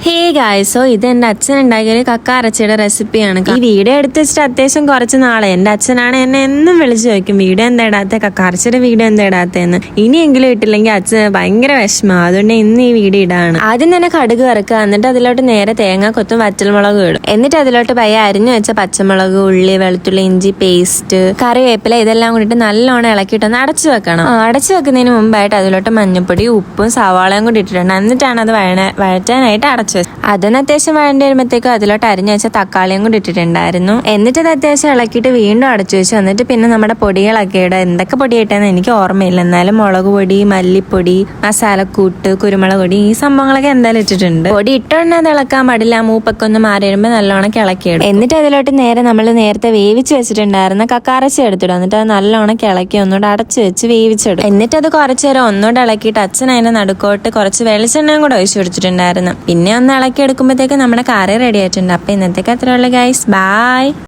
Hey guys, so ഇത് എന്റെ അച്ഛൻ ഉണ്ടാക്കിയ ഒരു കക്ക അരച്ചയുടെ റെസിപ്പിയാണ്. ഈ വീഡിയോ എടുത്ത് വെച്ചിട്ട് അത്യാവശ്യം കുറച്ച് നാളെ എന്റെ അച്ഛനാണ് എന്നെ എന്നും വിളിച്ചു ചോദിക്കും വീഡിയോ എന്താ ഇടാത്ത, കക്ക അരച്ചയുടെ വീഡിയോ എന്താ ഇടാത്തതെന്ന്. ഇനിയെങ്കിലും ഇട്ടില്ലെങ്കിൽ അച്ഛൻ ഭയങ്കര വിഷമം. അതുകൊണ്ട് ഇന്ന് ഈ വീഡിയോ ഇടാണ്. ആദ്യം തന്നെ കടുക് വറുക്കുക, എന്നിട്ട് അതിലോട്ട് നേരെ തേങ്ങ കൊത്തും വറ്റൽമുളക് ഇടും. എന്നിട്ട് അതിലോട്ട് പയ്യെ അരിഞ്ഞു വെച്ച പച്ചമുളക്, ഉള്ളി, വെളുത്തുള്ളി, ഇഞ്ചി പേസ്റ്റ്, കറിവേപ്പില ഇതെല്ലാം കൂടിയിട്ട് നല്ലോണം ഇളക്കിയിട്ടൊന്ന് അടച്ചു വെക്കണം. അടച്ചു വെക്കുന്നതിന് മുമ്പായിട്ട് അതിലോട്ട് മഞ്ഞപ്പൊടി, ഉപ്പും സവാളയും കൂടി ഇട്ടിട്ടുണ്ട്. എന്നിട്ടാണ് അത് വഴറ്റാനായിട്ട് അടച്ചു വെച്ചത്. അതൊന്ന് അത്യാവശ്യം വഴണ്ടി വരുമ്പോഴത്തേക്കും അതിലോട്ട് അരിഞ്ഞു വെച്ച തക്കാളിയും കൂടി ഇട്ടിട്ടുണ്ടായിരുന്നു. എന്നിട്ട് അത് അത്യാവശ്യം ഇളക്കിയിട്ട് വീണ്ടും അടച്ചു വെച്ചു. എന്നിട്ട് പിന്നെ നമ്മുടെ പൊടികളൊക്കെ ഇടുക. എന്തൊക്കെ പൊടി ഇട്ടെന്ന് എനിക്ക് ഓർമ്മയില്ല, എന്നാലും മുളക് പൊടി, മല്ലിപ്പൊടി, മസാലക്കൂട്ട്, കുരുമുളക് പൊടി, ഈ സംഭവങ്ങളൊക്കെ എന്തായാലും ഇട്ടിട്ടുണ്ട്. പൊടി ഇട്ടോണ്ട് അത് ഇളക്കാൻ പാടില്ല. മൂപ്പൊക്കെ ഒന്ന് മാറി വരുമ്പോൾ നല്ലോണം കിളക്കിയിടും. എന്നിട്ട് അതിലോട്ട് നമ്മൾ നേരത്തെ വേവിച്ച് വെച്ചിട്ടുണ്ടായിരുന്ന കക്കാറച്ചി എടുത്തിടും. എന്നിട്ട് അത് നല്ലോണം കിളക്കി ഒന്നുകൂടെ അടച്ചു വെച്ച് വേവിച്ചിടും. എന്നിട്ട് അത് കുറച്ചു നേരം ഒന്നുകൂടെ ഇളക്കിയിട്ട് അച്ഛൻ അതിന്റെ നടുക്കോട്ട് കുറച്ച് വെളിച്ചെണ്ണയും കൂടെ ഒഴിച്ചു പിടിച്ചിട്ടുണ്ടായിരുന്നു. പിന്നെ ഒന്ന് ഇളക്കി എടുക്കുമ്പോഴത്തേക്ക് നമ്മുടെ കറി റെഡി ആയിട്ടുണ്ട്. അപ്പൊ ഇന്നത്തേക്ക് അത്രയുള്ള ഗൈസ്, ബൈ.